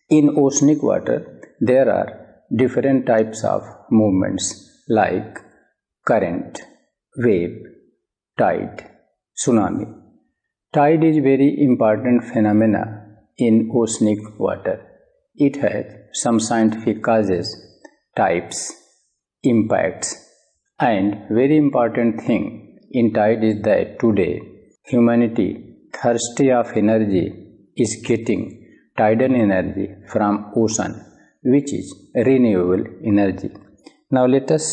In oceanic water, there are different types of movements like current, wave, tide, tsunami. Tide is very important phenomena in oceanic water. It has some scientific causes, types, impacts, and very important thing in tide is that today humanity thirsty of energy is getting tidal energy from ocean, which is renewable energy. Now let us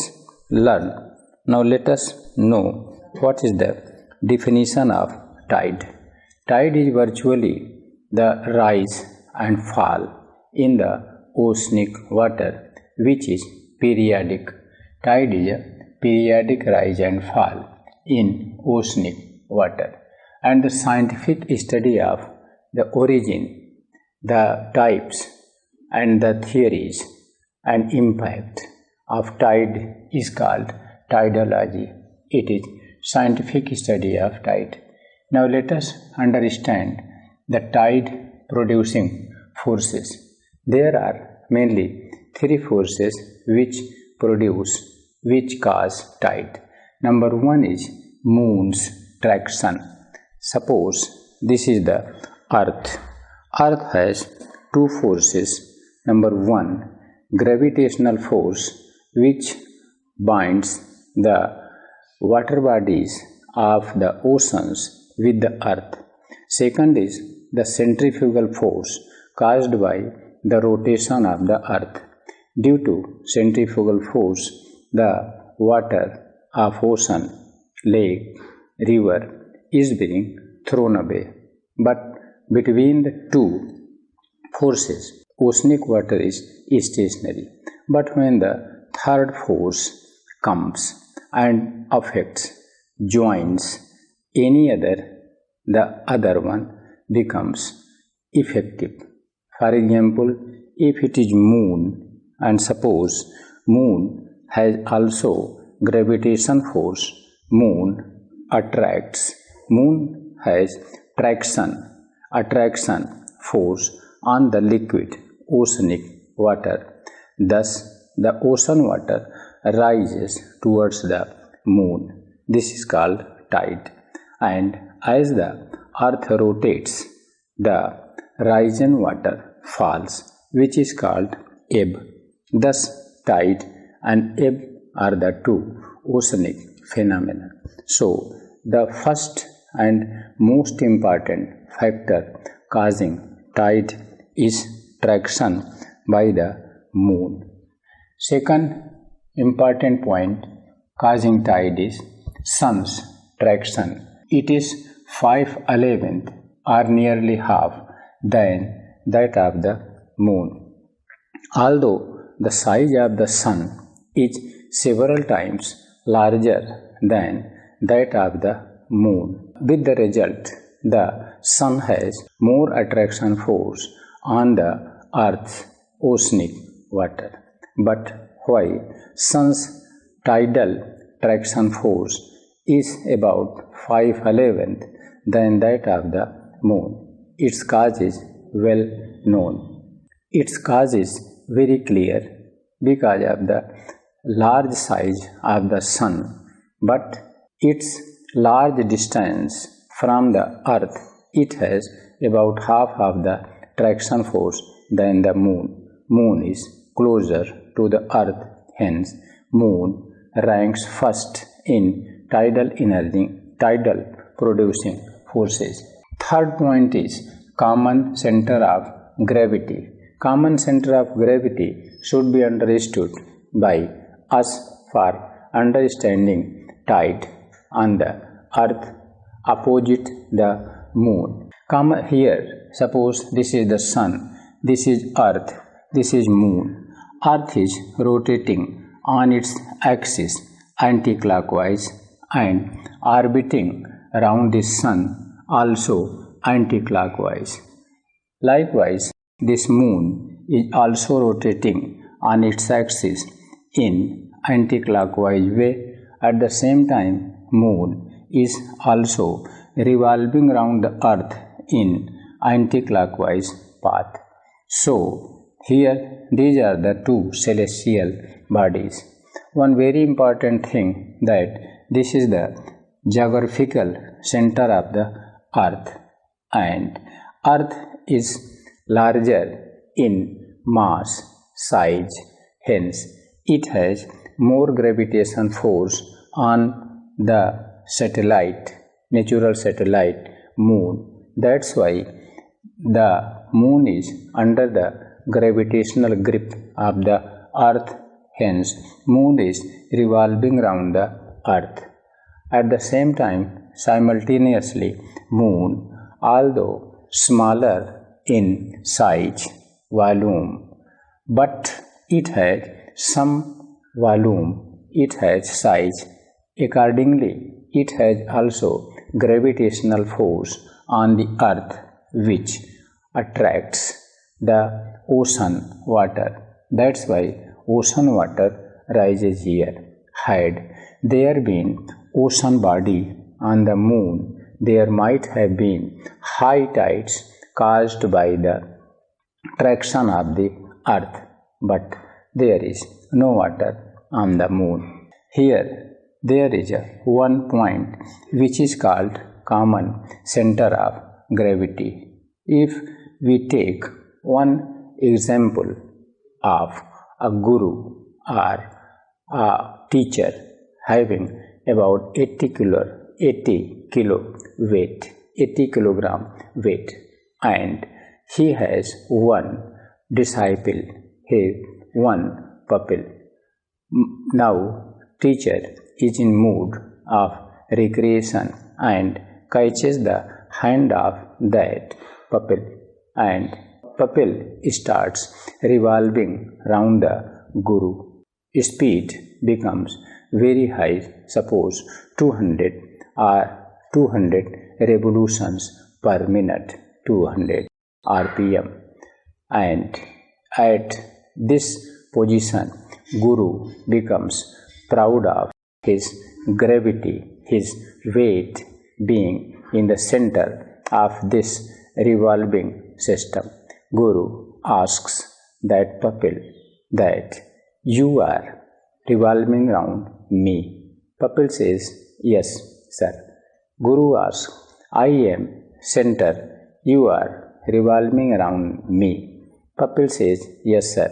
learn. Now let us know what is the definition of tide. Tide is virtually the rise and fall in the oceanic water, which is periodic. Tide is a periodic rise and fall in oceanic water. And the scientific study of the origin, the types, and the theories and impact of tide is called tidology. It is scientific study of tide. Now let us understand the tide producing forces. There are mainly three forces which cause tide. Number one is moon's traction. Suppose this is the earth. Earth has two forces. Number one, gravitational force which binds the water bodies of the oceans with the earth. Second is the centrifugal force caused by the rotation of the earth. Due to centrifugal force, the water of ocean, lake, river is being thrown away. But between the two forces, oceanic water is stationary. But when the third force comes and affects, joins any other, the other one becomes effective. For example, if it is moon, and suppose moon has also gravitation force, moon attracts, moon has attraction force on the liquid oceanic water. Thus, the ocean water rises towards the moon. This is called tide. And as the earth rotates, the rising water falls, which is called ebb. Thus, tide and ebb are the two oceanic phenomena. So, the first and most important factor causing tide is traction by the moon. Second important point causing tide is sun's traction. It is 5/11 or nearly half than that of the moon. Although the size of the sun is several times larger than that of the moon, with the result the sun has more attraction force on the earth's oceanic water. But while sun's tidal traction force is about 5/11 than that of the moon, its cause is well known. Its cause is very clear because of the large size of the sun, but its large distance from the earth, it has about half of the traction force than the moon. Moon is closer to the earth, hence moon ranks first in tidal producing forces. Third point is common center of gravity. Common center of gravity should be understood by us for understanding tide on the earth opposite the moon. Here, suppose this is the sun, this is earth, this is moon. Earth is rotating on its axis anticlockwise and orbiting around the sun also anticlockwise. Likewise, this moon is also rotating on its axis in anticlockwise way. At the same time, moon is also revolving around the earth in anticlockwise path. So here these are the two celestial bodies. One very important thing that this is the geographical center of the earth, and earth is larger in mass, size, hence it has more gravitation force on the satellite, natural satellite moon. That's why the moon is under the gravitational grip of the earth, hence moon is revolving around the earth. At the same time, simultaneously, moon, although smaller in size, volume, but it has some volume, it has size. Accordingly, it has also gravitational force on the earth, which attracts the ocean water. That's why ocean water rises here. Had there been ocean body on the moon, there might have been high tides caused by the traction of the earth, but there is no water on the moon. Here there is one point which is called common center of gravity. If we take one example of a guru or a teacher having about 80 kilogram weight, and he has one disciple, one pupil. Now teacher is in mood of recreation and catches the hand of that pupil, and pupil starts revolving round the guru. Speed becomes very high, suppose 200 or 200 revolutions per minute, 200 rpm, and at this position guru becomes proud of his gravity, his weight being in the center of this revolving system. Guru asks that pupil that you are revolving around me. Pupil says, yes, sir. Guru asks, I am center, you are revolving around me. Pupil says, yes, sir.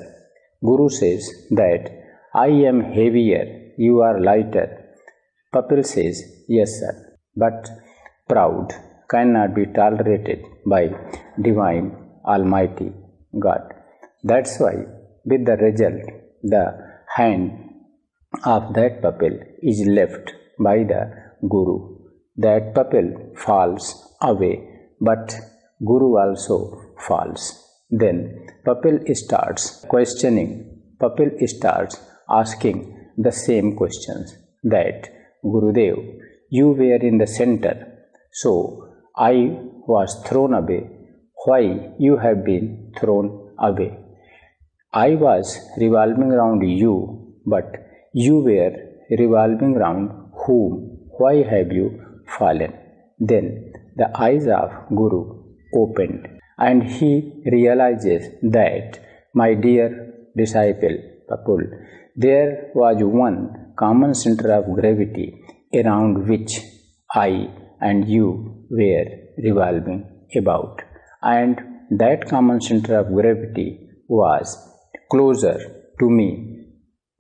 Guru says that I am heavier, you are lighter. Pupil says, yes, sir. But proud cannot be tolerated by Divine Almighty God. That's why, with the result, the hand of that pupil is left by the Guru. That pupil falls away, but Guru also falls. Then pupil starts questioning, pupil starts asking the same questions, that Gurudev, you were in the center, so I was thrown away. Why you have been thrown away? I was revolving around you, but you were revolving around whom? Why have you fallen? Then the eyes of Guru opened, and he realizes that, my dear disciple Papul, there was one common center of gravity around which I and you were revolving about, and that common center of gravity was closer to me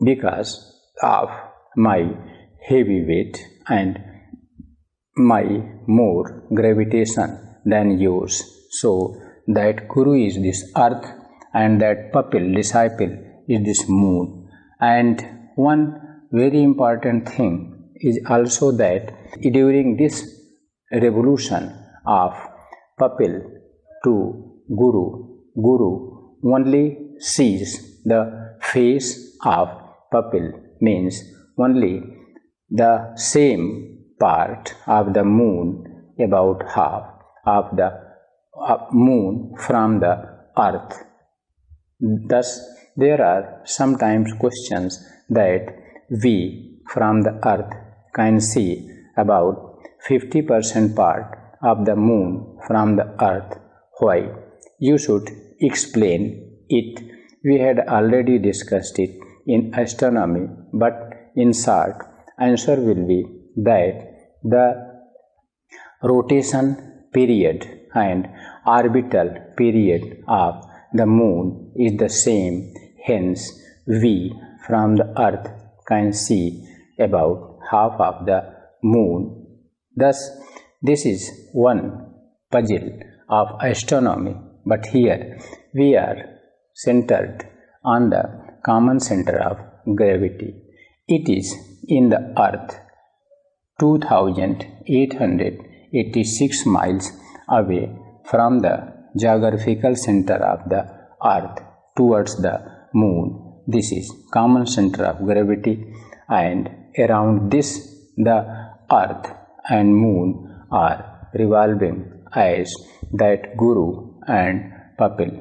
because of my heavy weight and my more gravitation than yours. So that Guru is this earth, and that pupil, disciple, is this moon. And one very important thing is also that during this revolution of pupil to Guru, Guru only sees the face of pupil, means only the same part of the moon, about half of the moon from the earth. Thus, there are sometimes questions that we from the earth can see about 50% part of the moon from the earth. Why? You should explain it? We had already discussed it in astronomy, but in short, answer will be that the rotation period and orbital period of the moon is the same. Hence, we from the earth can see about half of the moon. Thus, this is one puzzle of astronomy, but here we are centered on the common center of gravity. It is in the earth 2886 miles away from the geographical center of the earth towards the moon. This is common center of gravity, and around this the earth and moon are revolving as that guru and pupil.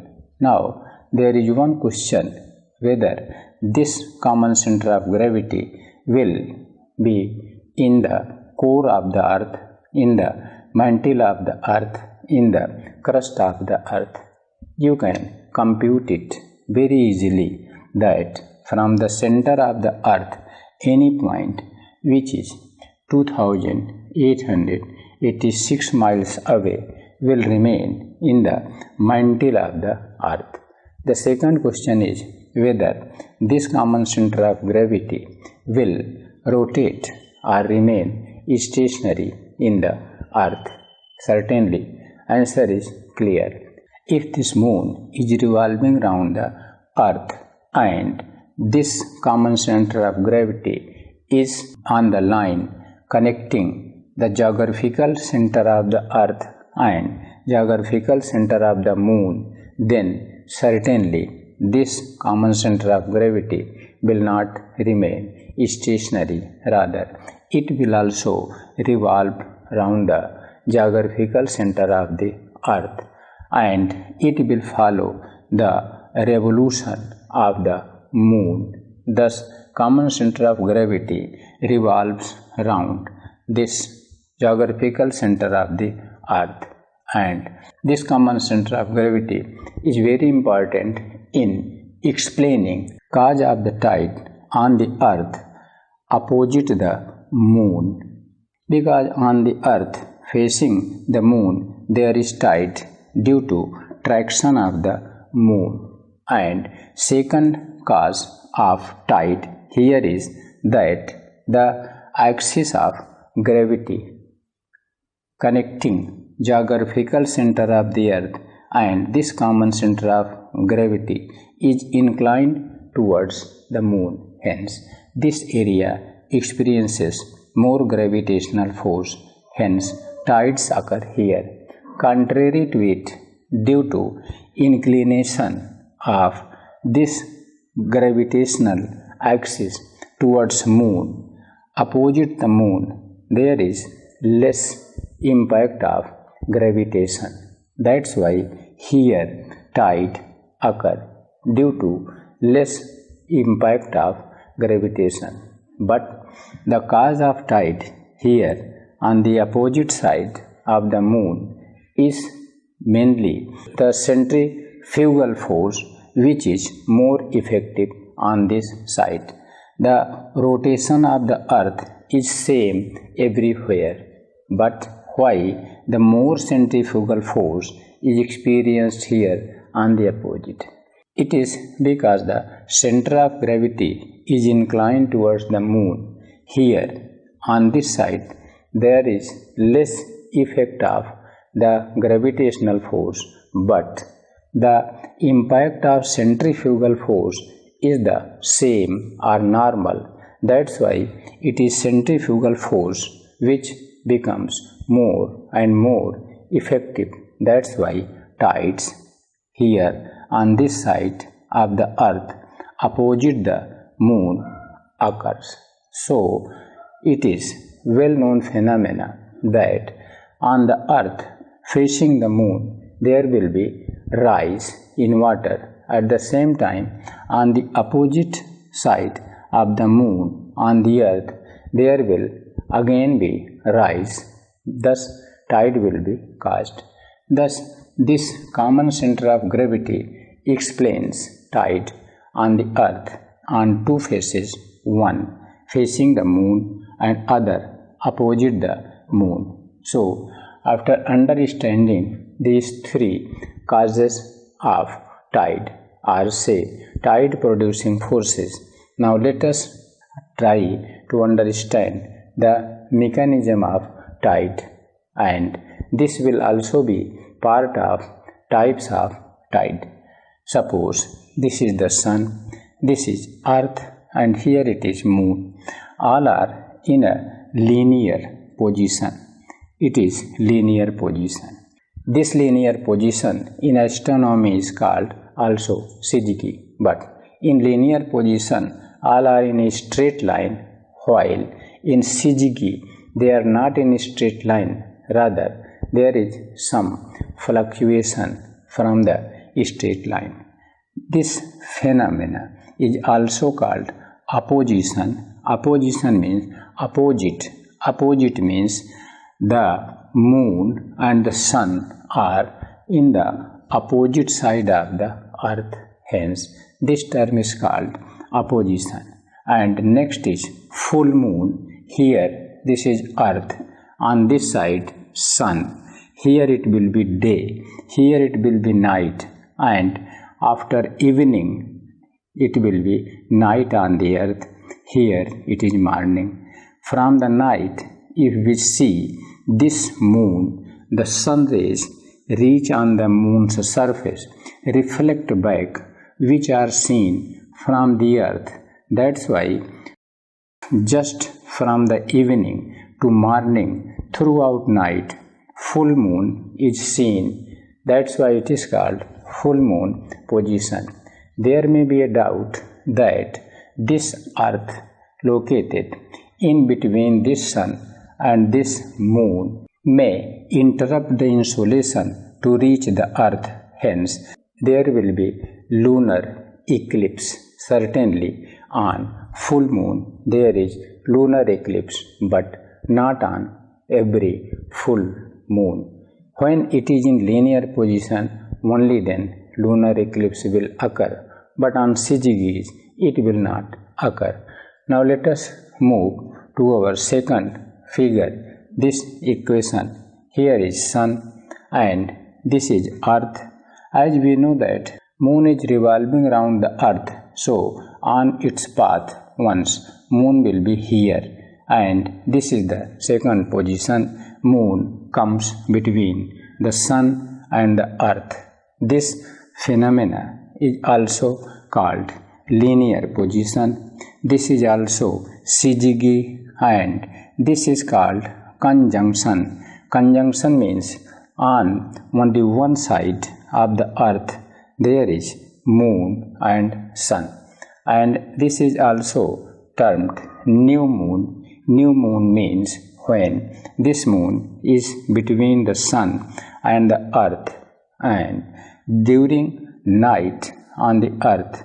Now there is one question, whether this common center of gravity will be in the core of the earth, in the mantle of the earth, in the crust of the earth. You can compute it very easily that from the center of the earth, any point which is 2886 miles away will remain in the mantle of the earth. The second question is whether this common center of gravity will rotate or remain stationary in the earth. Certainly, answer is clear. If this moon is revolving around the earth and this common center of gravity is on the line connecting the geographical center of the earth and geographical center of the moon, then certainly this common center of gravity will not remain stationary. Rather, it will also revolve around the geographical center of the earth, and it will follow the revolution of the moon. Thus, common center of gravity revolves around this geographical center of the earth, and this common center of gravity is very important in explaining cause of the tide on the earth opposite the moon, because on the earth facing the moon there is tide due to traction of the moon. And second cause of tide here is that the axis of gravity connecting geographical center of the earth and this common center of gravity is inclined towards the moon. Hence, this area experiences more gravitational force. Hence, tides occur here. Contrary to it, due to inclination of this gravitational axis towards moon, opposite the moon, there is less impact of gravitation. That's why here tide occur due to less impact of gravitation. But the cause of tide here on the opposite side of the moon is mainly the centrifugal force, which is more effective on this side. The rotation of the earth is same everywhere, but why the more centrifugal force is experienced here on the opposite? It is because the center of gravity is inclined towards the moon. Here on this side there is less effect of the gravitational force, but the impact of centrifugal force is the same or normal. That's why it is centrifugal force which becomes more and more effective. That's why tides here on this side of the earth opposite the moon occurs. So it is well known phenomena that on the earth facing the moon there will be rise in water. At the same time, on the opposite side of the moon on the earth there will again be rise. Thus tide will be caused. Thus This common center of gravity explains tide on the earth on two faces, one facing the moon and other opposite the moon. So, after understanding these three causes of tide, or say tide producing forces, now let us try to understand the mechanism of tide, and this will also be part of types of tide. Suppose this is the sun, this is earth, and here it is moon. All are in a linear position. It is linear position. This linear position in astronomy is called also syzygy, but in linear position all are in a straight line, while in syzygy they are not in a straight line, rather there is some fluctuation from the straight line. This phenomena is also called opposition. Opposition means opposite. Opposite means the moon and the sun are in the opposite side of the earth. Hence, this term is called opposition. And next is full moon. Here, this is earth. On this side, sun. Here it will be day. Here it will be night. And after evening, it will be night on the earth. Here it is morning. From the night, if we see this moon, the sun rays reach on the moon's surface, reflect back, which are seen from the earth. That's why just from the evening to morning throughout night, full moon is seen. That's why it is called full moon position. There may be a doubt that this earth located in between this sun and this moon may interrupt the insolation to reach the earth. Hence, there will be lunar eclipse. Certainly, on full moon there is lunar eclipse, but not on every full moon. When it is in linear position, only then lunar eclipse will occur, but on syzygy it will not occur. Now let us move to our second figure. This equation, here is sun and this is earth. As we know that moon is revolving around the earth, so on its path once moon will be here, and this is the second position. Moon comes between the sun and the earth. This phenomena is also called linear position. This is also syzygy, and this is called conjunction. Conjunction means on only one side of the earth there is moon and sun, and this is also termed new moon. New moon means when this moon is between the sun and the earth, and during night on the earth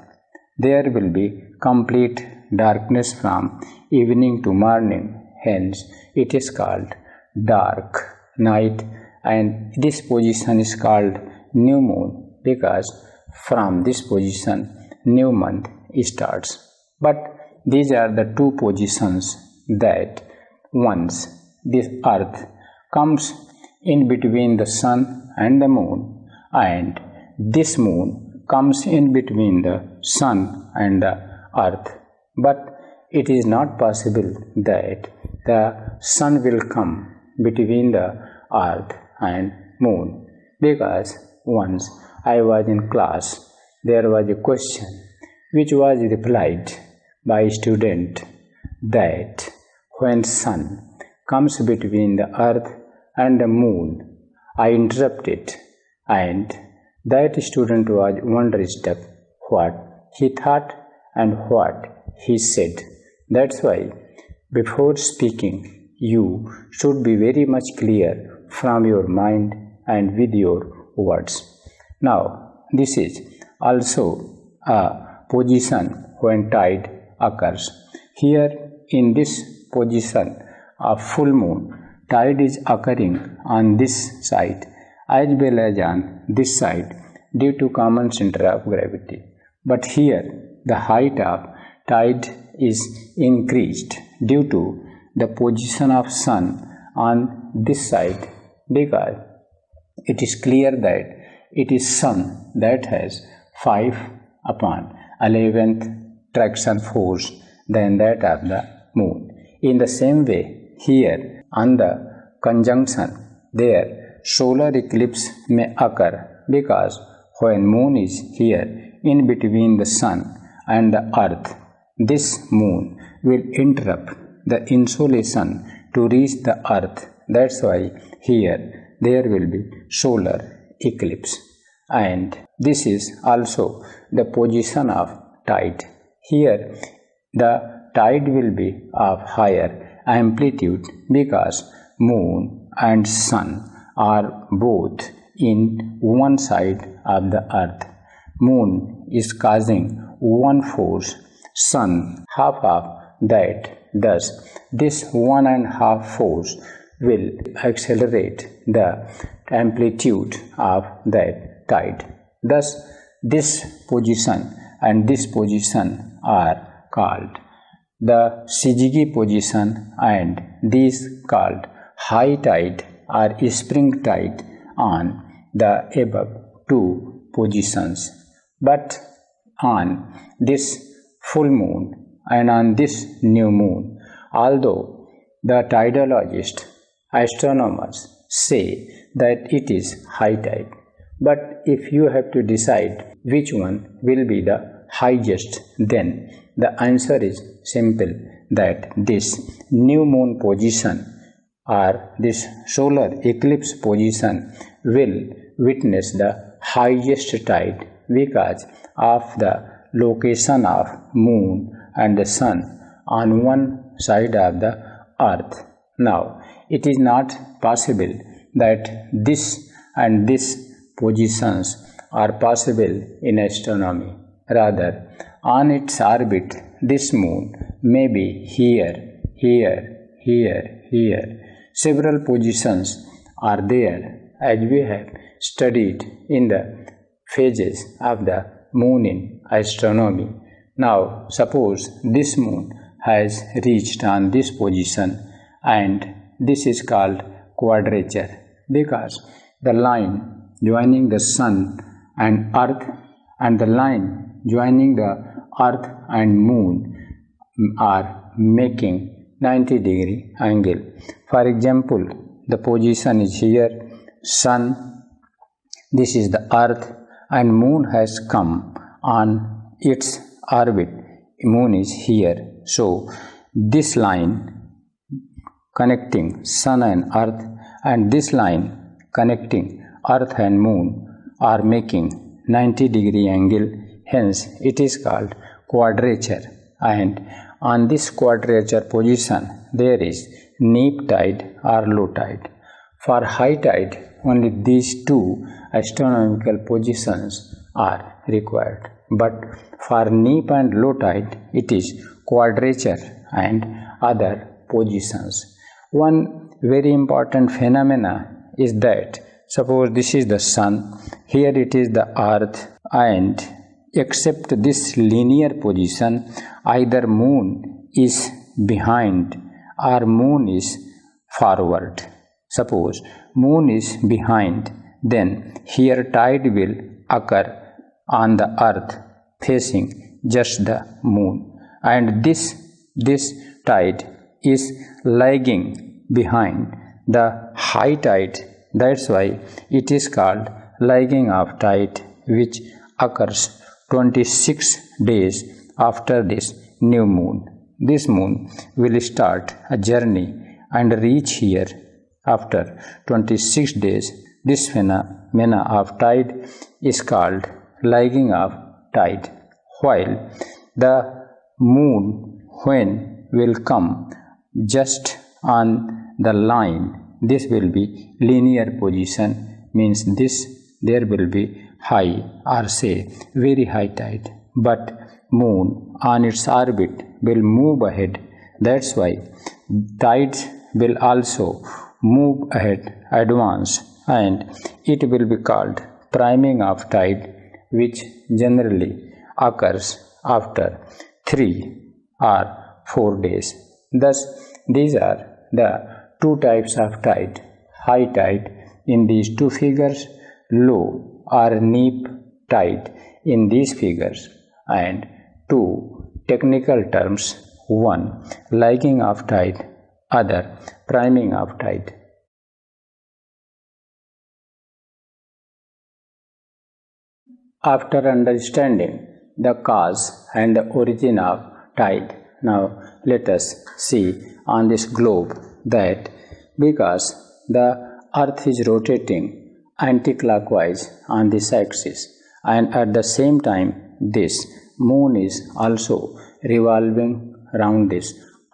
there will be complete darkness from evening to morning. Hence, it is called dark night, and this position is called new moon because from this position new month starts. But these are the two positions that once this earth comes in between the sun and the moon, and this moon comes in between the sun and the earth. But it is not possible that the sun will come between the earth and moon, because once I was in class, there was a question which was replied by a student that when sun comes between the earth and the moon, I interrupted, and that student was wonderstruck what he thought and what he said. That's why before speaking, you should be very much clear from your mind and with your words. Now, this is also a position when tide occurs. Here in this position of full moon, tide is occurring on this side, as well as on this side due to common center of gravity. But here the height of tide is increased due to the position of sun on this side, because it is clear that it is sun that has 5/11th traction force than that of the moon. In the same way, here on the conjunction, there solar eclipse may occur, because when moon is here in between the sun and the earth, this moon will interrupt the insolation to reach the earth. That's why here there will be solar eclipse. And this is also the position of tide. Here the tide will be of higher amplitude, because moon and sun are both in one side of the earth. Moon is causing one force, sun half of that. Thus, this 1.5 force will accelerate the amplitude of that tide. Thus, this position and this position are called the syzygy position, and these called high tide or spring tide on the above two positions. But on this full moon and on this new moon, although the tidologists, astronomers say that it is high tide, but if you have to decide which one will be the highest, then the answer is simple, that this new moon position or this solar eclipse position will witness the highest tide, because of the location of moon and the sun on one side of the earth. Now, it is not possible that this and this positions are possible in astronomy. Rather, on its orbit, this moon may be here, here. Several positions are there, as we have studied in the phases of the moon in astronomy. Now, suppose this moon has reached on this position, and this is called quadrature, because the line joining the sun and earth and the line joining the earth and moon are making 90-degree angle. For example, the position is here, sun, this is the earth, and moon has come on its orbit. Moon is here. So this line connecting sun and earth and this line connecting earth and moon are making 90-degree angle. Hence, it is called quadrature. And on this quadrature position, there is neap tide or low tide. For high tide, only these two astronomical positions are required. But for neap and low tide, it is quadrature and other positions. One very important phenomena is that, suppose this is the sun, here it is the earth, and except this linear position, either moon is behind or moon is forward. Suppose moon is behind, then here tide will occur on the earth facing just the moon, and this tide is lagging behind the high tide. That's why it is called lagging of tide, which occurs 26 days after this new moon. This moon will start a journey and reach here after 26 days. This phenomena of tide is called lagging of tide. While the moon, when will come just on the line, this will be linear position, means there will be high or say very high tide, but moon on its orbit will move ahead. That's why tides will also move ahead, advance, and it will be called priming of tide, which generally occurs after 3 or 4 days. Thus, these are the two types of tide: high tide in these two figures, low or neap tide in these figures, and two technical terms: one lagging of tide, other priming of tide. After understanding the cause and the origin of tide, now let us see on this globe that because the earth is rotating anticlockwise on this axis, and at the same time this moon is also revolving around this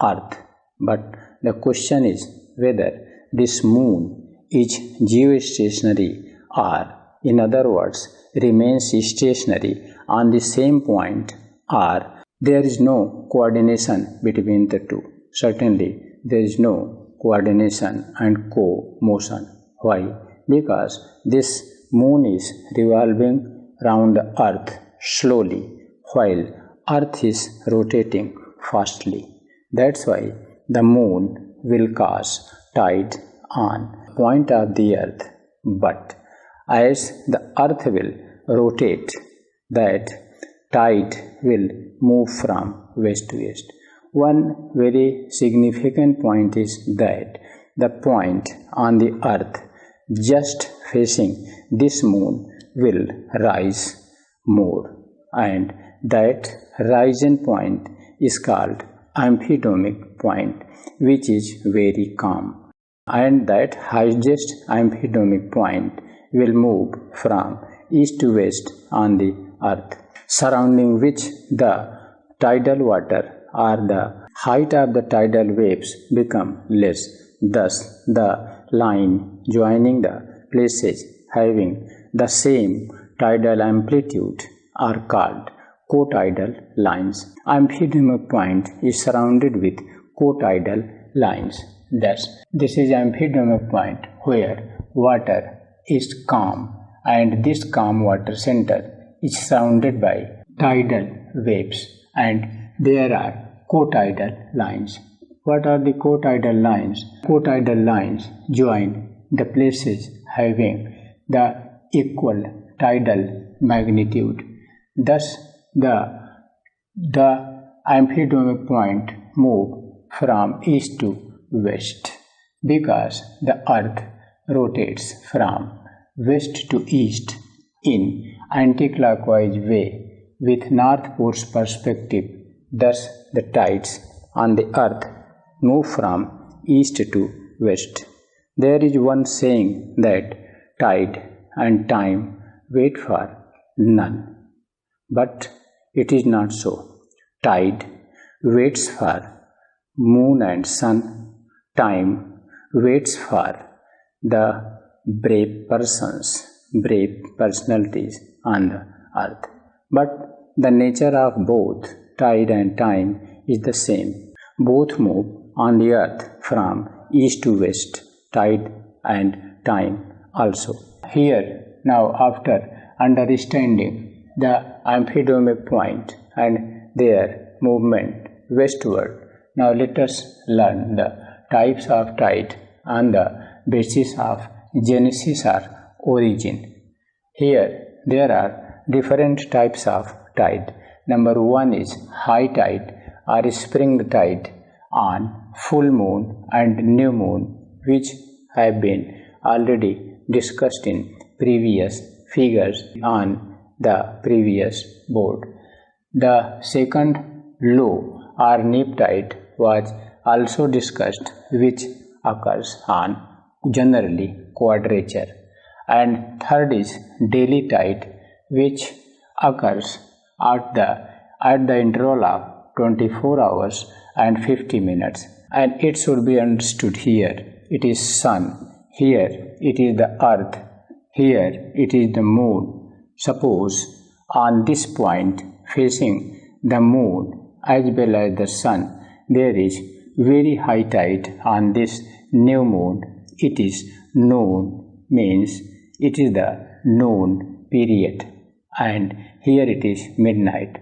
earth, but the question is whether this moon is geostationary, or in other words remains stationary on the same point, or there is no coordination between the two. Certainly there is no coordination and co-motion. Why? Because this moon is revolving around the earth slowly while earth is rotating fastly. That's why the moon will cause tide on point of the earth, but as the earth will rotate, that tide will move from west to east. One very significant point is that the point on the earth just facing this moon will rise more, and that rising point is called amphidomic point, which is very calm, and that highest amphidomic point will move from east to west on the earth, surrounding which the tidal water or the height of the tidal waves become less. Thus, the line joining the places having the same tidal amplitude are called cotidal lines. Amphidomic point is surrounded with cotidal lines. Thus, this is amphidomic point where water is calm, and this calm water center is surrounded by tidal waves, and there are cotidal lines. What are the cotidal lines? Cotidal lines join the places having the equal tidal magnitude. Thus, the amphidomic point move from east to west because the earth rotates from west to east in anticlockwise way with north pole's perspective. Thus, the tides on the earth move from east to west. There is one saying that tide and time wait for none, but it is not so. Tide waits for moon and sun. Time waits for the brave personalities on the earth. But the nature of both tide and time is the same. Both move on the earth from east to west, tide and time also. Here, now after understanding the amphidomic point and their movement westward, now let us learn the types of tide on the basis of genesis or origin. Here there are different types of tide. Number one is high tide or spring tide on full moon and new moon, which have been already discussed in previous figures on the previous board. The second low or neap tide was also discussed, which occurs on generally quadrature. And third is daily tide, which occurs at the interval of 24 hours and 50 minutes. And it should be understood here it is sun, here it is the earth, here it is the moon. Suppose on this point facing the moon as well as the sun, there is very high tide on this new moon. It is known means it is the noon period, and here it is midnight.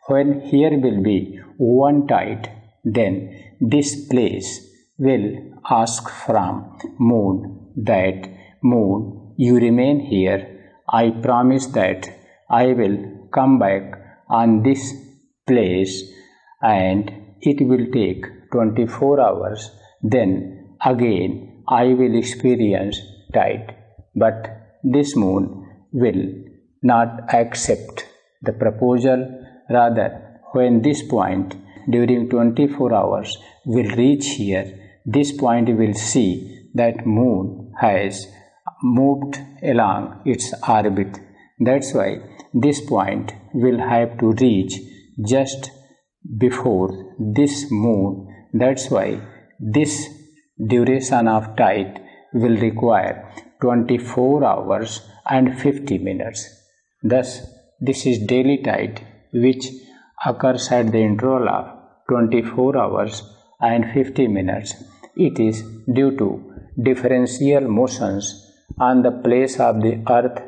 When here will be one tide, then this place will ask from moon that, moon, you remain here. I promise that I will come back on this place, and it will take 24 hours. Then again I will experience tide. But this moon will not accept the proposal. Rather, when this point during 24 hours will reach here, this point will see that moon has moved along its orbit. That's why this point will have to reach just before this moon. That's why this duration of tide will require 24 hours and 50 minutes. Thus, this is daily tide, which occurs at the interval of 24 hours and 50 minutes. It is due to differential motions on the place of the earth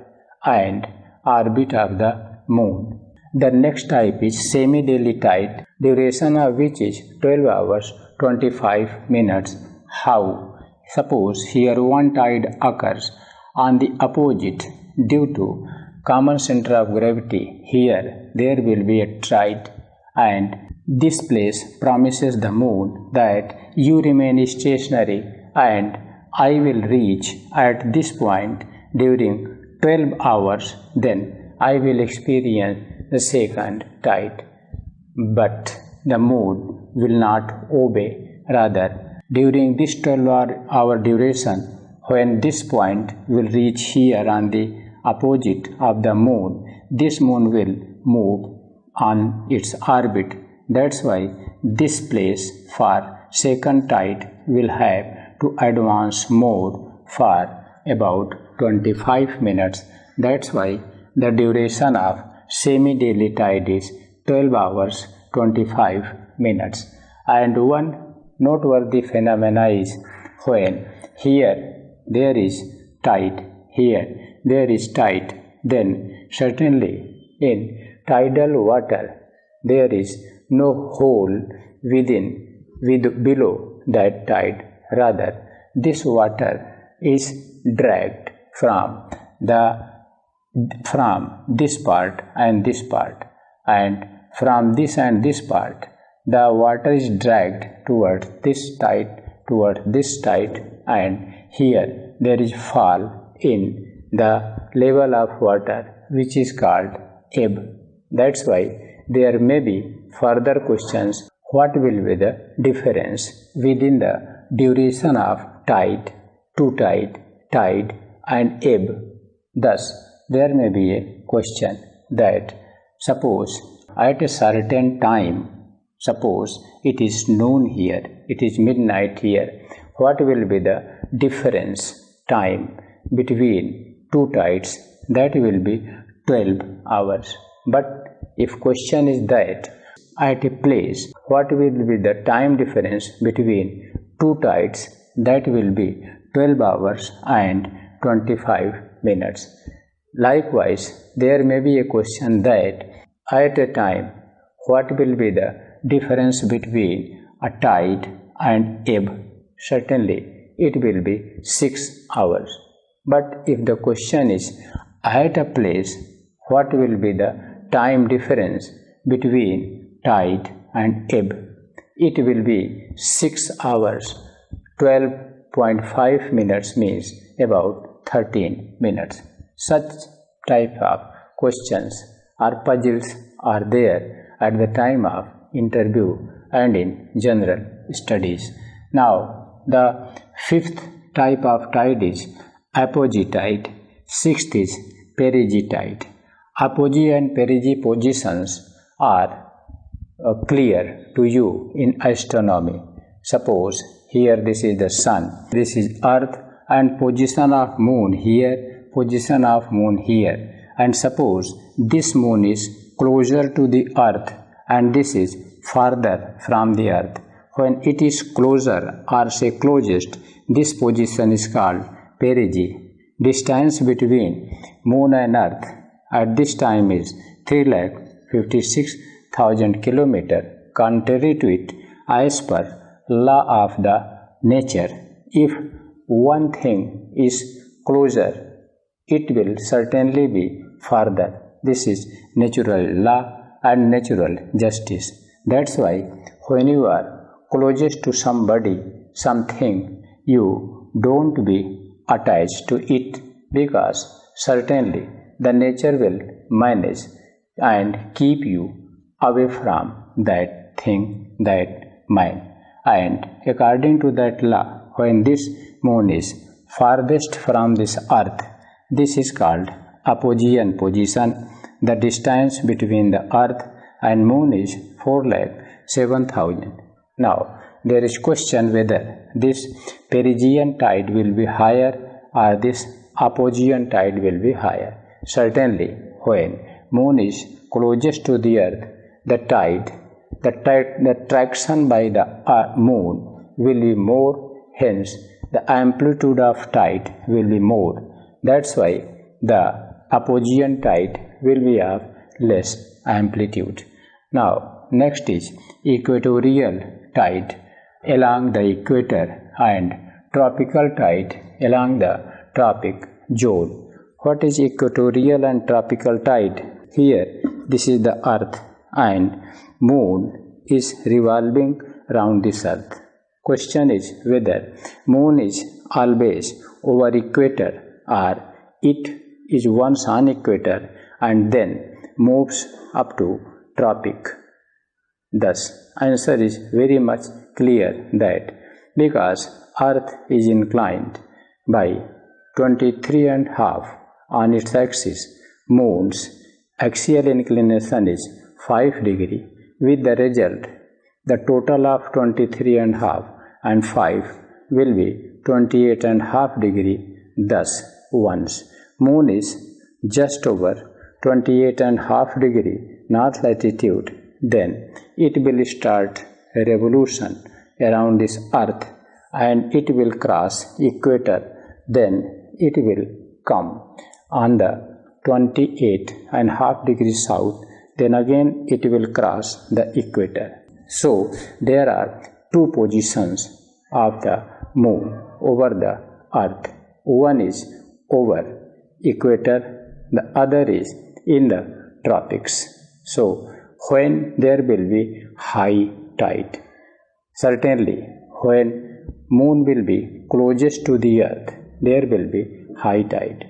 and orbit of the moon. The next type is semi-daily tide, duration of which is 12 hours 25 minutes. How? Suppose here one tide occurs on the opposite due to common center of gravity. Here there will be a tide, and this place promises the moon that you remain stationary and I will reach at this point during 12 hours. Then I will experience the second tide. But the moon will not obey. Rather, during this 12-hour duration, when this point will reach here on the opposite of the moon, this moon will move on its orbit. That's why this place for second tide will have to advance more for about 25 minutes. That's why the duration of semi-daily tide is 12 hours 25 minutes. And one noteworthy phenomena is when here there is tide, here there is tide, then certainly in tidal water there is no hole below that tide. Rather, this water is dragged from this part and this part, and from this and this part the water is dragged towards this tide, and here there is fall in the level of water, which is called ebb. That's why there may be further questions: what will be the difference within the duration of tide, to tide and ebb? Thus, there may be a question that suppose at a certain time, suppose it is noon here, it is midnight here, what will be the difference time between two tides? That will be 12 hours. But if question is that at a place, what will be the time difference between two tides? That will be 12 hours and 25 minutes. Likewise, there may be a question that at a time, what will be the difference between a tide and ebb? Certainly, it will be 6 hours. But if the question is at a place, what will be the time difference between tide and ebb? It will be 6 hours. 12.5 minutes means about 13 minutes. Such type of questions or puzzles are there at the time of interview and in general studies. Now, the fifth type of tide is apogee tide. Sixth is perigee tide. Apogee and perigee positions are clear to you in astronomy. Suppose here this is the sun, this is earth, and position of moon here, position of moon here. And suppose this moon is closer to the earth and this is farther from the earth. When it is closer or say closest, this position is called perigee. distance between Moon and Earth at this time is 3,56,000 km. Contrary to it, as per law of the nature, if one thing is closer, it will certainly be farther. This is natural law and natural justice. That's why when you are closest to somebody, something, you don't be attached to it, because certainly the nature will manage and keep you away from that thing, that man. And according to that law, when this moon is farthest from this earth, this is called apogeian position. The distance between the earth and moon is 4,07,000. Now, there is question whether this perigean tide will be higher or this apogeian tide will be higher. Certainly, when moon is closest to the earth, the traction by the moon will be more, hence the amplitude of tide will be more. That's why the apogeian tide will be of less amplitude. Now, next is equatorial tide along the equator and tropical tide along the tropic zone. What is equatorial and tropical tide? Here, this is the earth and moon is revolving around this earth. Question is whether moon is always over equator or it is once on equator and then moves up to tropic. Thus, answer is very much clear that because earth is inclined by 23.5 on its axis, moon's axial inclination is 5 degree, with the result the total of 23.5 and 5 will be 28.5 degree. Thus, once moon is just over 28.5 degree north latitude, then it will start a revolution around this earth and it will cross equator. Then it will come on the 28.5 degrees south. Then again it will cross the equator. So there are two positions of the moon over the earth. One is over equator, the other is in the tropics. So when there will be high tide, certainly when moon will be closest to the earth, there will be high tide.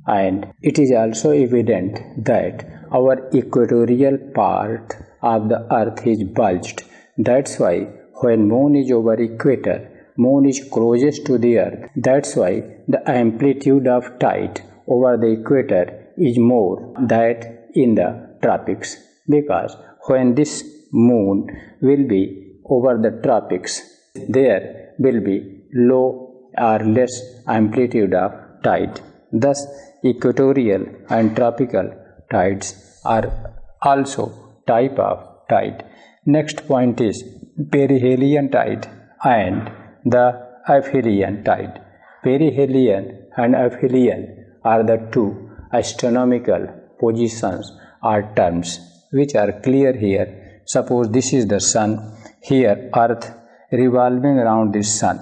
And it is also evident that our equatorial part of the earth is bulged. That's why when moon is over equator, moon is closest to the earth. That's why the amplitude of tide over the equator is more than in the tropics, because when this moon will be over the tropics, there will be low or less amplitude of tide. Thus, equatorial and tropical tides are also type of tide. Next point is perihelion tide and the aphelion tide. Perihelion and aphelion are the two astronomical positions or terms which are clear here. Suppose this is the sun, here earth revolving around this sun,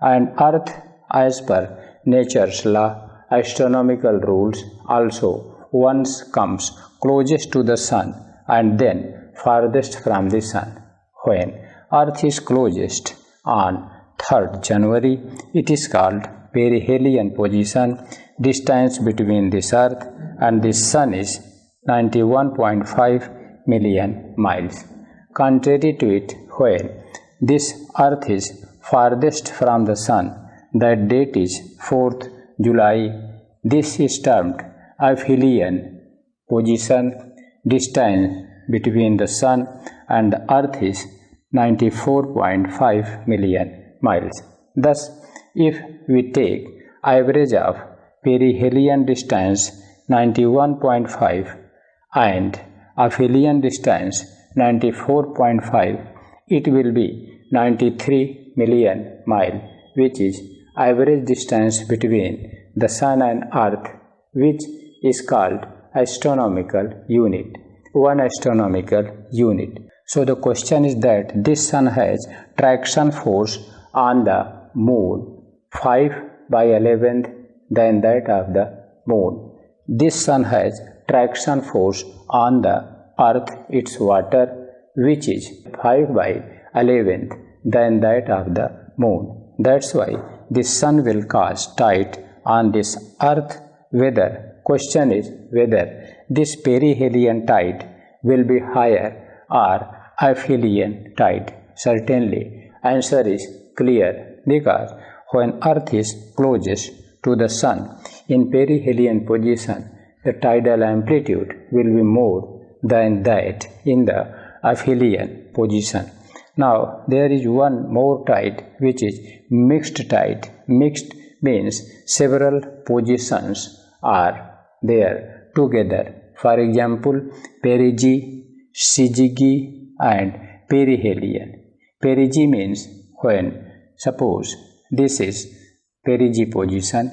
and earth as per nature's law, astronomical rules, also once comes closest to the sun and then farthest from the sun. When earth is closest on 3rd January, it is called perihelion position. Distance between this earth and the sun is 91.5 million miles. Contrary to it, when this earth is farthest from the sun, that date is 4th July. This is termed aphelion position. Distance between the sun and the earth is 94.5 million miles. Thus, if we take average of perihelion distance 91.5 and aphelion distance 94.5, it will be 93 million mile, which is average distance between the sun and earth, which is called astronomical unit. 1 astronomical unit. So the question is that this sun has traction force on the moon 5 by 11th than that of the moon. This sun has traction force on the earth, its water, which is 5 by 11th than that of the moon. That's why the sun will cause tide on this earth. Whether question is whether this perihelion tide will be higher or aphelion tide. Certainly, answer is clear, because when earth is closest to the sun in perihelion position, the tidal amplitude will be more than that in the aphelion position. Now, there is one more tide, which is mixed tide. Mixed means several positions are there together. For example, perigee, syzygy, and perihelion. Perigee means when, suppose this is perigee position,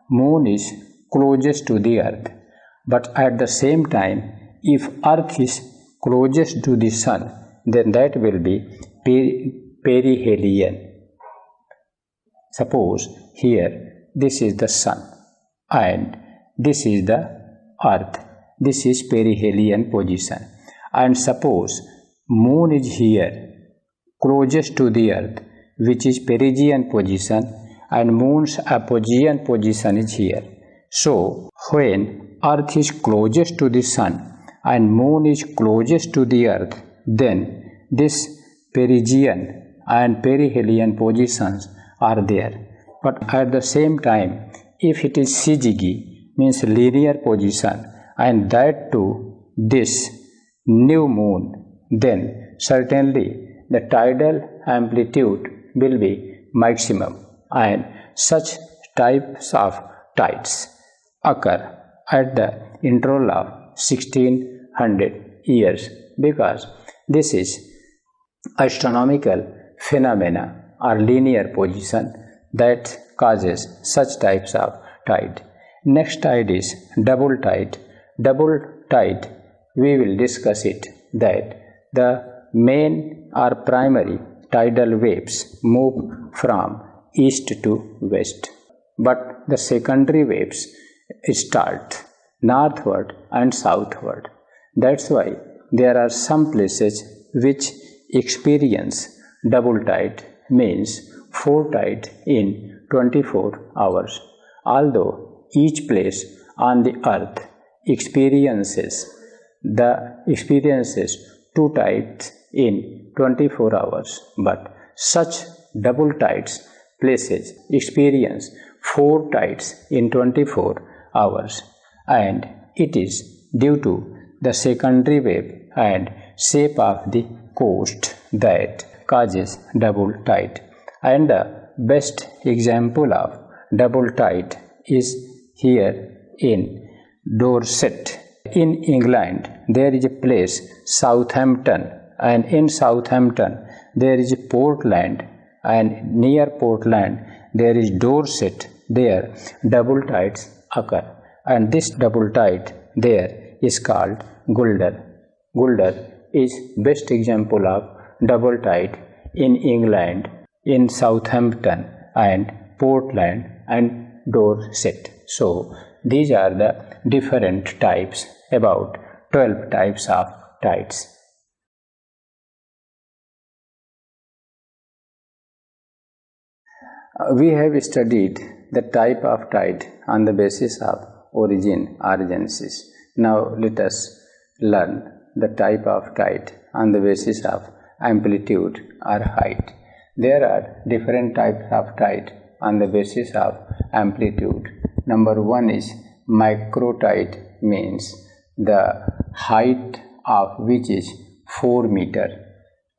moon is closest to the earth, but at the same time, if earth is closest to the sun, then that will be perihelion. Suppose here this is the sun and this is the earth. This is perihelion position. And suppose moon is here closest to the earth, which is perigean position, and moon's apogean position is here. So when earth is closest to the sun and moon is closest to the earth, then this perigean and perihelion positions are there. But at the same time, if it is syzygy, means linear position, and that too this new moon, then certainly the tidal amplitude will be maximum, and such types of tides occur at the interval of 1600 years, because this is astronomical phenomena or linear position that causes such types of tide. Next tide is double tide. Double tide, we will discuss it, that the main or primary tidal waves move from east to west, but the secondary waves start northward and southward. That's why there are some places which experience double tide, means 4 tide in 24 hours. Although each place on the earth experiences 2 tides in 24 hours, but such double tides places experience 4 tides in 24 hours, and it is due to the secondary wave and shape of the coast that causes double tide. And the best example of double tide is here in Dorset. In England, there is a place, Southampton, and in Southampton, there is Portland, and near Portland, there is Dorset. There, double tides occur, and this double tide there is called Gulder. Gulder is best example of double tide in England, in Southampton and Portland and Dorset. So these are the different types, about 12 types of tides. We have studied the type of tide on the basis of origin or genesis. Now let us learn the type of tide on the basis of amplitude or height. There are different types of tide on the basis of amplitude. Number 1 is microtide, means the height of which is 4 meter,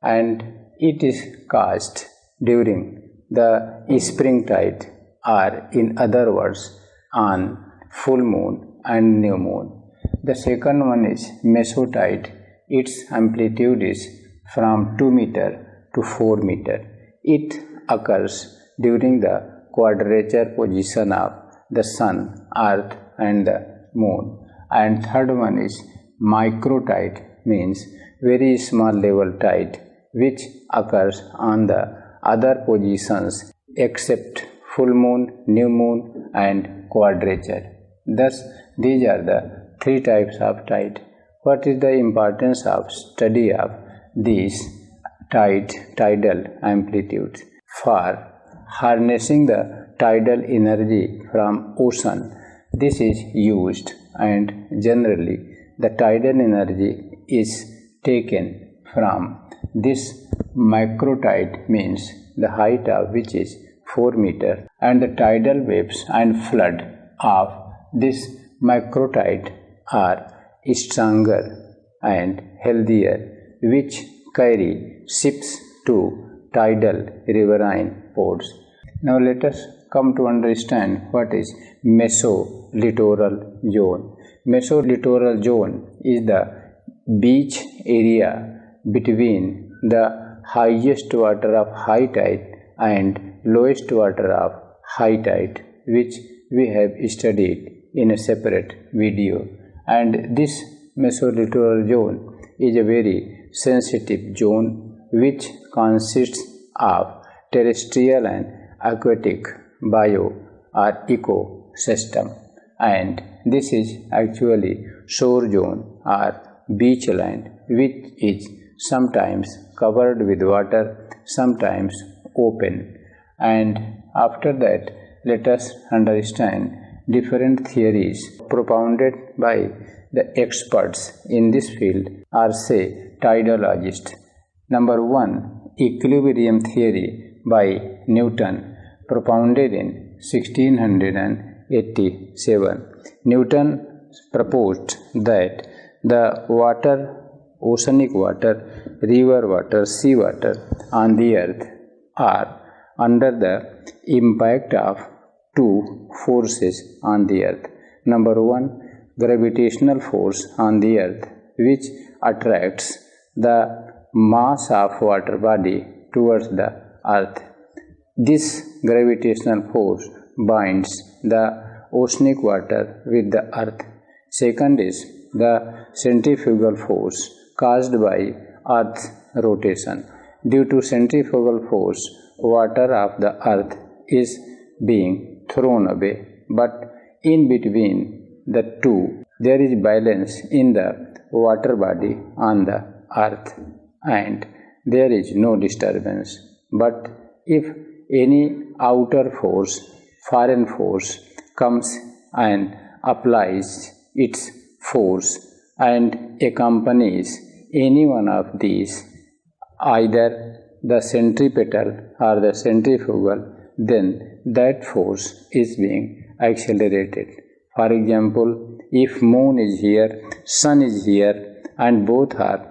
and it is caused during the spring tide, or in other words on full moon and new moon. The second one is mesotide. Its amplitude is from 2 meter to 4 meter. It occurs during the quadrature position of the sun, earth and the moon. And third one is microtide, means very small level tide which occurs on the other positions except full moon, new moon and quadrature. Thus these are the three types of tide. What is the importance of study of these tidal amplitudes? For harnessing the tidal energy from ocean, this is used, and generally the tidal energy is taken from this microtide, means the height of which is 4 meters, and the tidal waves and flood of this microtide are stronger and healthier, which carry ships to tidal riverine ports. Now let us come to understand what is mesolittoral zone. Mesolittoral zone is the beach area between the highest water of high tide and lowest water of high tide, which we have studied in a separate video. And this mesolittoral zone is a very sensitive zone which consists of terrestrial and aquatic bio or ecosystem, and this is actually shore zone or beach land, which is sometimes covered with water, sometimes open. And after that, let us understand different theories propounded by the experts in this field, or say tidologists. Number 1, equilibrium theory by Newton, propounded in 1687. Newton proposed that the water, oceanic water, river water, sea water on the earth are under the impact of two forces on the earth. Number 1, gravitational force on the earth, which attracts the mass of water body towards the earth. This gravitational force binds the oceanic water with the earth. Second is the centrifugal force caused by earth's rotation. Due to centrifugal force, water of the earth is being thrown away, but in between the two there is balance in the water body on the earth, and there is no disturbance. But if any outer force, foreign force, comes and applies its force and accompanies any one of these, either the centripetal or the centrifugal, then that force is being accelerated. For example, if moon is here, sun is here, and both are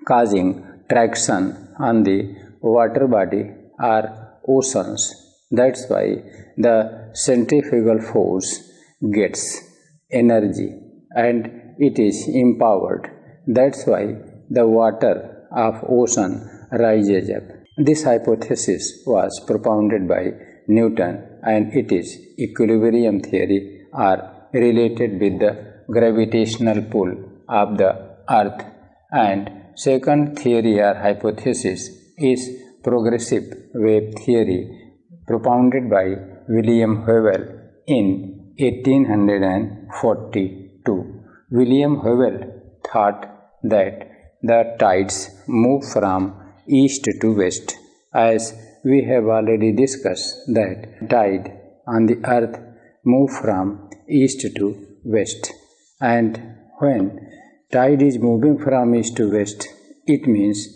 causing traction on the water body or oceans, that's why the centrifugal force gets energy and it is empowered. That's why the water of ocean rises up. This hypothesis was propounded by Newton, and it is equilibrium theory, or related with the gravitational pull of the earth. And second theory or hypothesis is progressive wave theory, propounded by William Whewell in 1842. William Whewell thought that the tides move from east to west, as we have already discussed that tide on the earth move from east to west. And when tide is moving from east to west, it means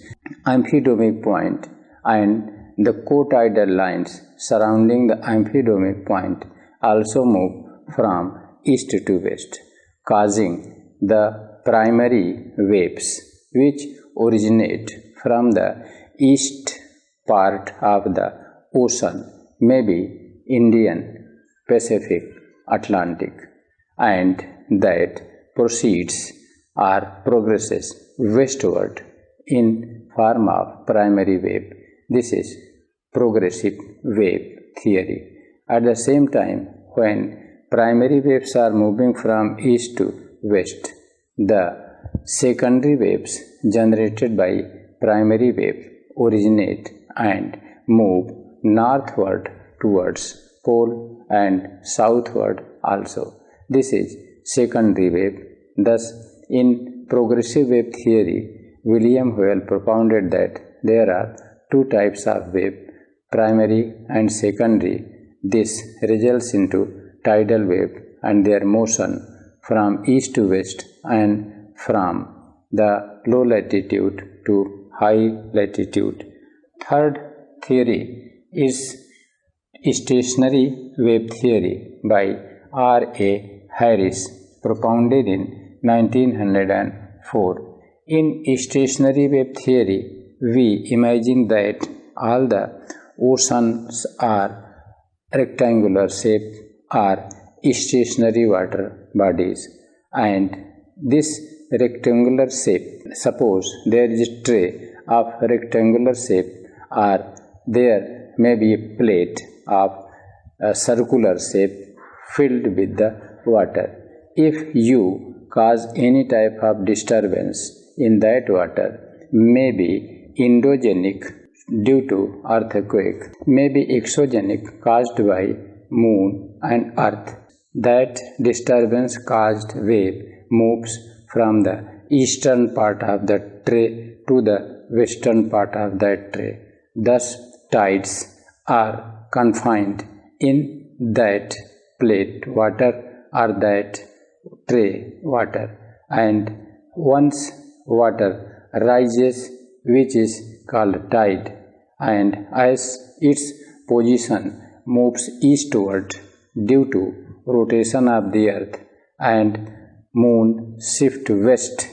amphidomic point and the co-tidal lines surrounding the amphidomic point also move from east to west, causing the primary waves which originate from the east part of the ocean, maybe Indian, Pacific, Atlantic, and that proceeds or progresses westward in form of primary wave. This is progressive wave theory. At the same time, when primary waves are moving from east to west. The secondary waves generated by primary wave originate and move northward towards pole and southward also. This is secondary wave. Thus, in progressive wave theory, William Whewell propounded that there are two types of wave, primary and secondary. This results into tidal wave and their motion from east to west and from the low latitude to high latitude. Third theory is stationary wave theory by R.A. Harris, propounded in 1904. In stationary wave theory, we imagine that all the oceans are rectangular shape are stationary water bodies, and this rectangular shape, suppose there is a tray of rectangular shape, or there may be a plate of a circular shape filled with the water. If you cause any type of disturbance in that water, may be endogenic due to earthquake, may be exogenic caused by moon and earth. That disturbance caused wave moves from the eastern part of the tray to the western part of that tray. Thus, tides are confined in that plate water or that tray water, and once water rises, which is called tide, and as its position moves eastward due to rotation of the earth and moon shift west,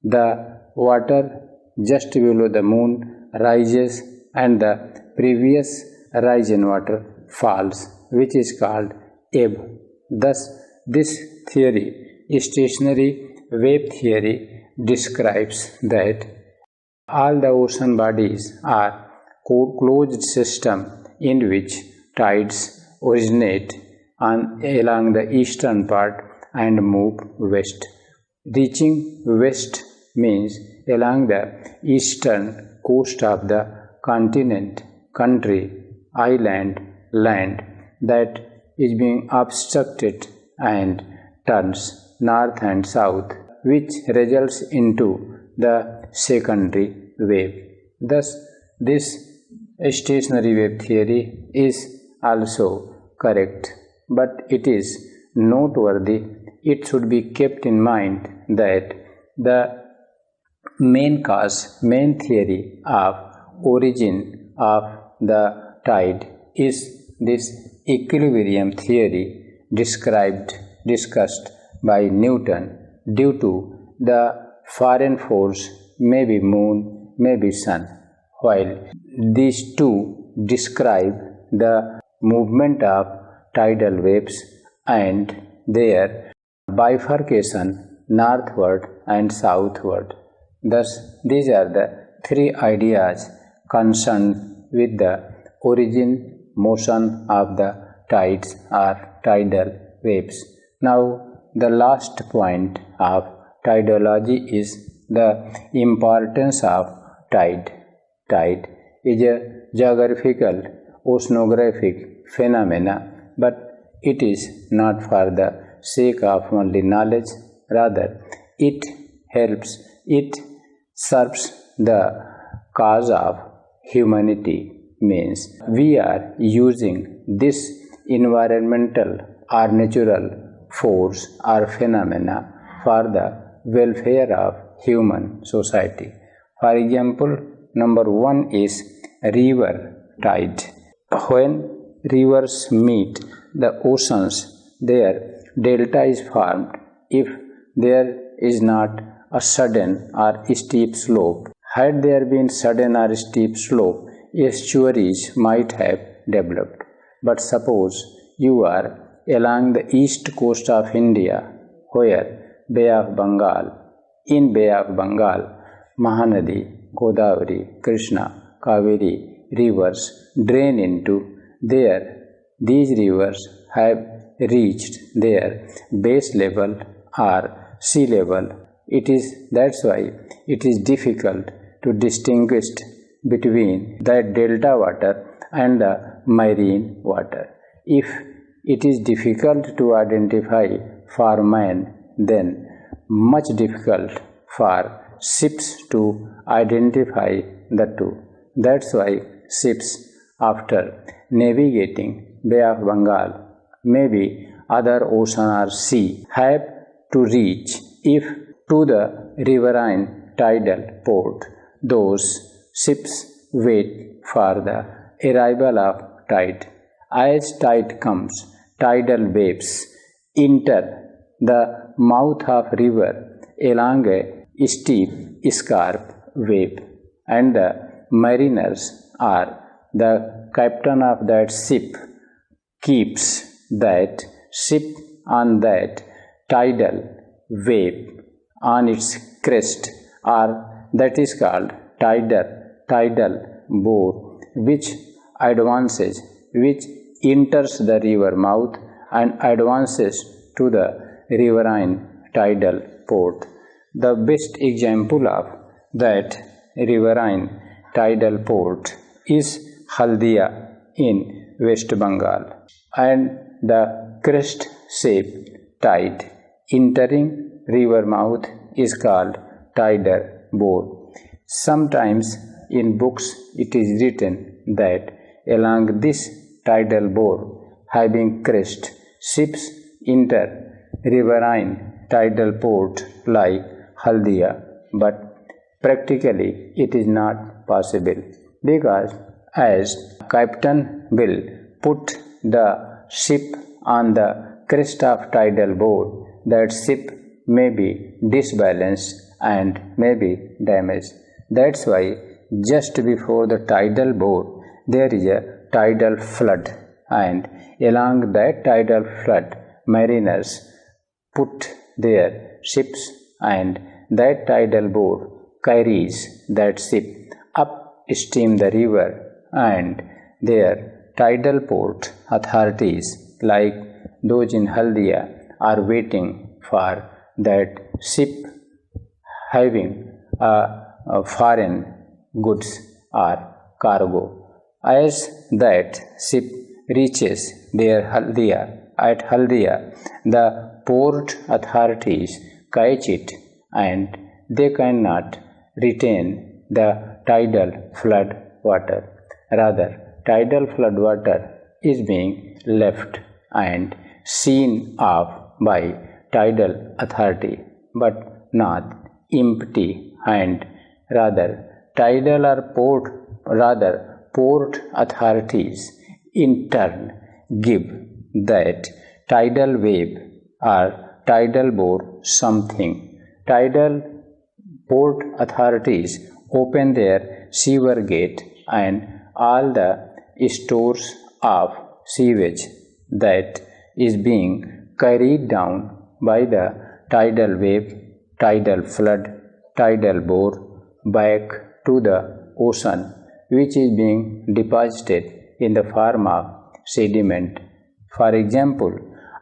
the water just below the moon rises and the previous rise in water falls, which is called ebb. Thus, this theory, stationary wave theory, describes that all the ocean bodies are closed system in which tides originate along the eastern part and move west. Reaching west means along the eastern coast of the continent, country, island, land that is being obstructed and turns north and south, which results into the secondary wave. Thus, this stationary wave theory is also correct, but it is noteworthy. It should be kept in mind that the main theory of origin of the tide is this equilibrium theory discussed by Newton. Due to the foreign force, may be moon, may be sun, while these two describe the movement of tidal waves and their bifurcation northward and southward. Thus, these are the three ideas concerned with the origin, motion of the tides or tidal waves. Now, the last point of tidology is the importance of tide. Tide is a geographical oceanographic phenomena, but it is not for the sake of only knowledge. Rather, it serves the cause of humanity. Means we are using this environmental or natural force or phenomena for the welfare of human society. For example, number one is river tide. When rivers meet the oceans, their delta is formed if there is not a sudden or steep slope. Had there been sudden or steep slope, estuaries might have developed. But suppose you are along the east coast of India, where Bay of Bengal, in Bay of Bengal, Mahanadi, Godavari, Krishna, Kaveri rivers drain into there. These rivers have reached their base level or sea level. That's why it is difficult to distinguish between the delta water and the marine water. If it is difficult to identify for man, then much difficult for ships to identify the two. That's why ships, after navigating Bay of Bengal, maybe other ocean or sea, have to reach if to the riverine tidal port. Those ships wait for the arrival of tide. As tide comes, tidal waves enter the mouth of river along a steep scarp wave, and the mariners or the captain of that ship keeps that ship on that tidal wave on its crest, or that is called tidal bore, which enters the river mouth and advances to the riverine tidal port. The best example of that riverine tidal port is Haldia in West Bengal, and the crest-shaped tide entering river mouth is called tidal bore. Sometimes in books it is written that along this tidal bore having crest, ships enter riverine tidal port like Haldia, but practically it is not possible, because as captain will put the ship on the crest of tidal bore, that ship may be disbalanced and may be damaged. That's why just before the tidal bore there is a tidal flood, and along that tidal flood mariners put their ships, and that tidal bore carries that ship upstream the river, and their tidal port authorities like those in Haldia are waiting for that ship having foreign goods or cargo. As that ship reaches their Haldia, the port authorities catch it, and they cannot retain the tidal flood water. Rather, tidal flood water is being left and seen off by tidal authority, but not empty hand. Rather, port authorities in turn give that tidal wave or tidal bore something. Tidal port authorities open their sewer gate, and all the stores of sewage that is being carried down by the tidal wave, tidal flood, tidal bore back to the ocean, which is being deposited in the form of sediment. For example,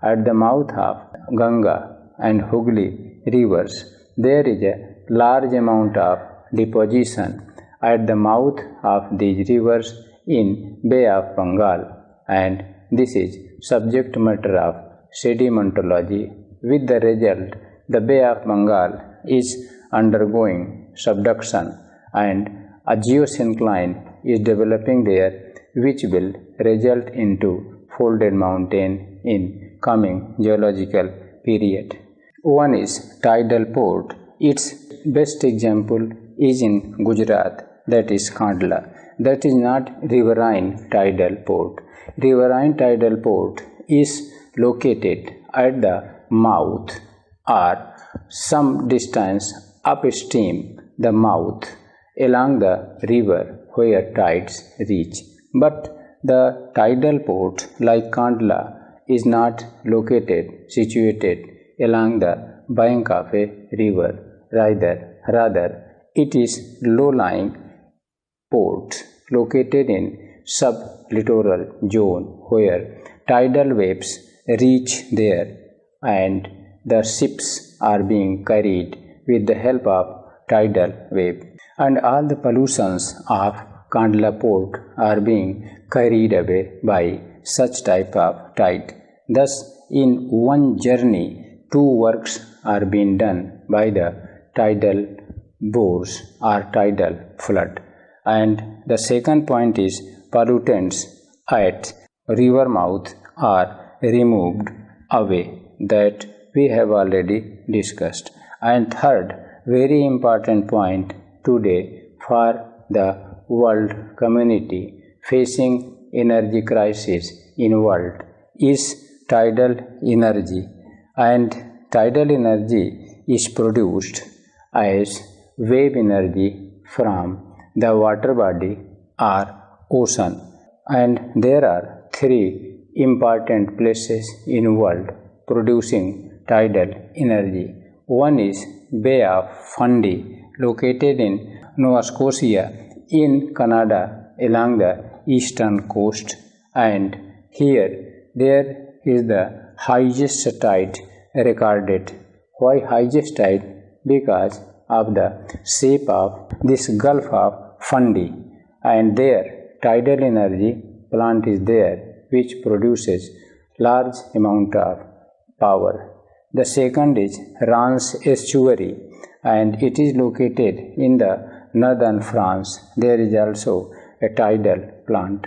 at the mouth of Ganga and Hooghly rivers, there is a large amount of deposition at the mouth of these rivers in Bay of Bengal, and this is subject matter of sedimentology, with the result the Bay of Bengal is undergoing subduction and a geosyncline is developing there, which will result into folded mountain in coming geological period. One is tidal port. Its best example is in Gujarat, that is Kandla. That is not riverine tidal port. Riverine tidal port is located at the mouth or some distance upstream the mouth along the river where tides reach. But the tidal port like Kandla is not situated along the bank of a river. Rather, it is low-lying port located in sub-littoral zone where tidal waves reach there, and the ships are being carried with the help of tidal wave, and all the pollutions of Kandla port are being carried away by such type of tide. Thus, in one journey, two works are being done by the tidal bores or tidal flood. And the second point is pollutants at river mouth are removed away, that we have already discussed. And third, very important point today for the world community facing energy crisis in world is tidal energy. And tidal energy is produced as wave energy from the water body or ocean. And there are three important places in world producing tidal energy. One is Bay of Fundy, located in Nova Scotia in Canada along the eastern coast, and here there is the highest tide recorded. Why highest tide? Because of the shape of this Gulf of Fundy, and there tidal energy plant is there which produces large amount of power. The second is Rance estuary, and it is located in the northern France. There is also a tidal plant.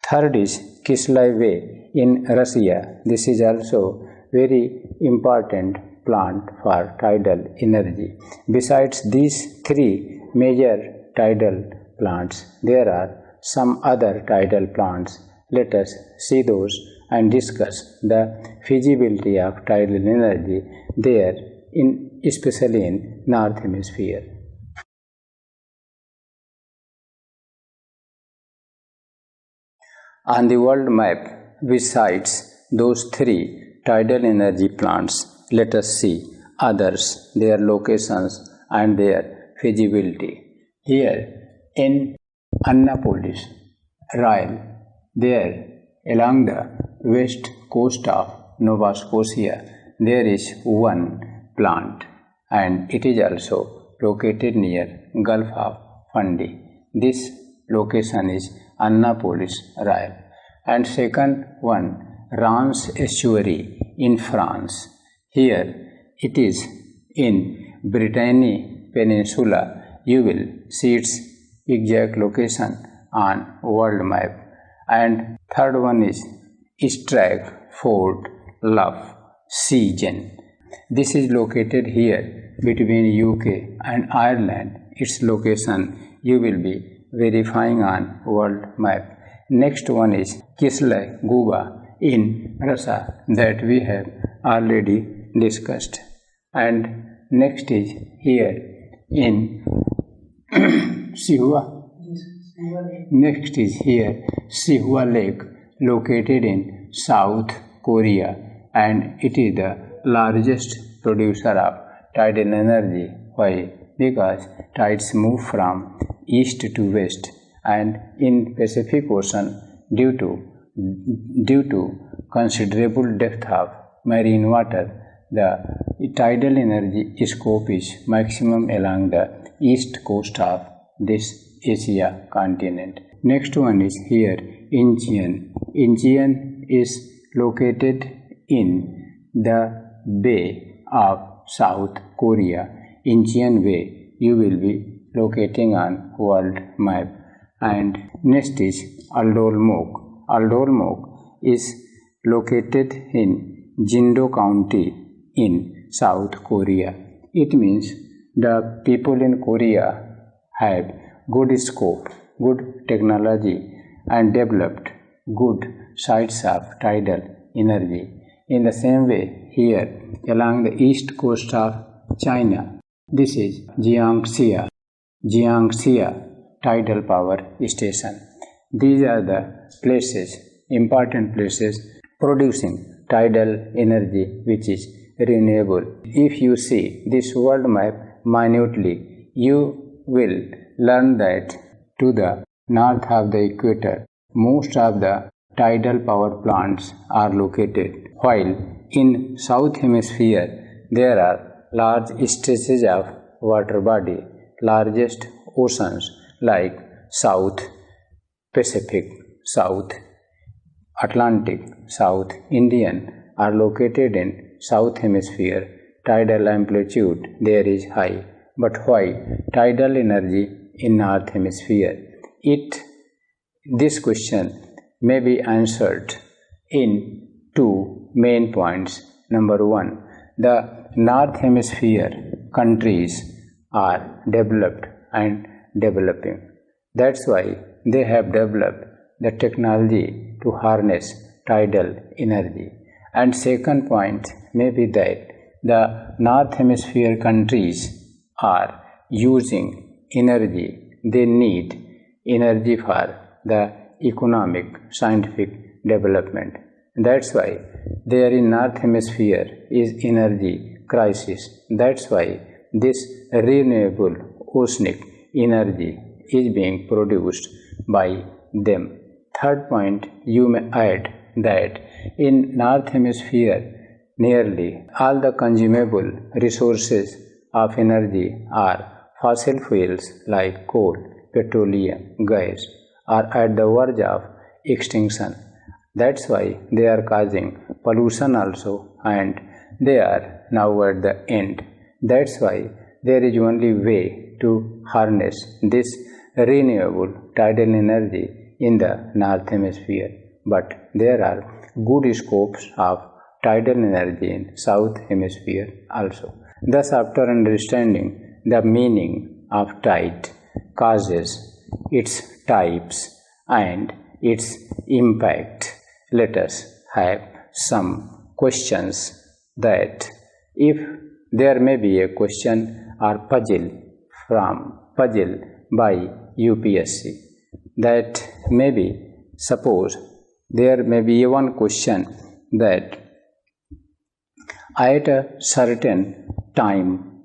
Third is Kislay Bay in Russia. This is also very important plant for tidal energy. Besides these three major tidal plants, there are some other tidal plants. Let us see those and discuss the feasibility of tidal energy there, especially in North Hemisphere. On the world map, besides those three tidal energy plants, let us see others, their locations and their feasibility. Here in Annapolis, Ryle, there along the west coast of Nova Scotia, there is one plant, and it is also located near Gulf of Fundy. This location is Annapolis, Ryle. And second one, Rance estuary in France. Here it is in Brittany Peninsula. You will see its exact location on world map. And third one is Stratford Lough Seagen. This is located here between UK and Ireland. Its location you will be verifying on world map. Next one is Kislay Guba in Russia, that we have already discussed. And next is here in Sihua. Next is here Sihua Lake, located in South Korea, and it is the largest producer of tidal energy. Why? Because tides move from east to west, and in Pacific Ocean, due to considerable depth of marine water, the tidal energy scope is maximum along the east coast of this Asia continent. Next one is here Incheon. Incheon is located in the Bay of South Korea. Incheon Bay you will be locating on world map. And next is Aldolmok. Aldolmok is located in Jindo County in South Korea. It means the people in Korea have good scope, good technology, and developed good sites of tidal energy. In the same way, here along the east coast of China, this is Jiangxia tidal power station. These are the places, important places producing tidal energy which is renewable. If you see this world map minutely, you will learn that to the north of the equator, most of the tidal power plants are located, while in south hemisphere there are large stretches of water body. Largest oceans like South Pacific, South Atlantic, South Indian are located in south hemisphere. Tidal amplitude there is high, but why tidal energy in north hemisphere? This question may be answered in two main points. Number one, the north hemisphere countries are developed and developing. That's why they have developed the technology to harness tidal energy. And second point may be that the north hemisphere countries are using energy. They need energy for the economic, scientific development. That's why there in north hemisphere is energy crisis. That's why this renewable oceanic energy is being produced by them. Third point, you may add that in north hemisphere nearly all the consumable resources of energy are fossil fuels like coal, petroleum, gas are at the verge of extinction. That's why they are causing pollution also, and they are now at the end. That's why there is only way to harness this renewable tidal energy in the north hemisphere. But there are good scopes of tidal energy in south hemisphere also. Thus, after understanding the meaning of tide, causes, its types and its impact, let us have some questions. That if there may be a question or puzzle by UPSC, that maybe suppose there may be one question that at a certain time,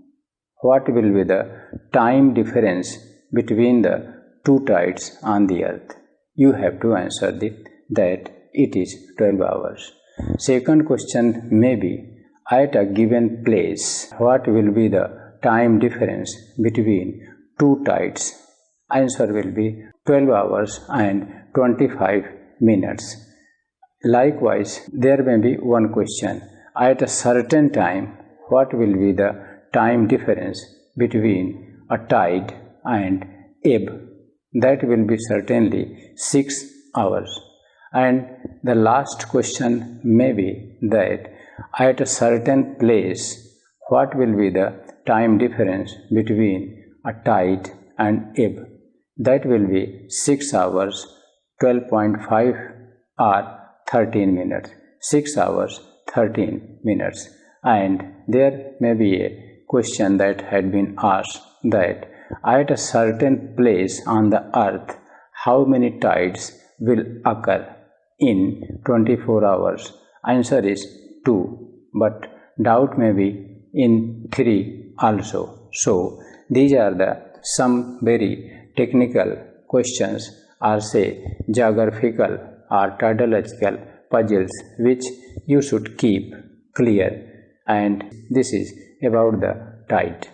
what will be the time difference between the two tides on the earth? You have to answer that it is 12 hours. Second question may be, at a given place, what will be the time difference between two tides? Answer will be 12 hours and 25 minutes. Likewise, there may be one question, at a certain time, what will be the time difference between a tide and ebb? That will be certainly 6 hours. And the last question may be that at a certain place, what will be the time difference between a tide and ebb? That will be 6 hours, 12.5 or 13 minutes. 6 hours, 13 minutes. And there may be a question that had been asked that at a certain place on the earth, how many tides will occur in 24 hours? Answer is 2, but doubt may be in 3 also. So these are the some very technical questions, or say geographical or tidological puzzles, which you should keep clear. And this is about the tide.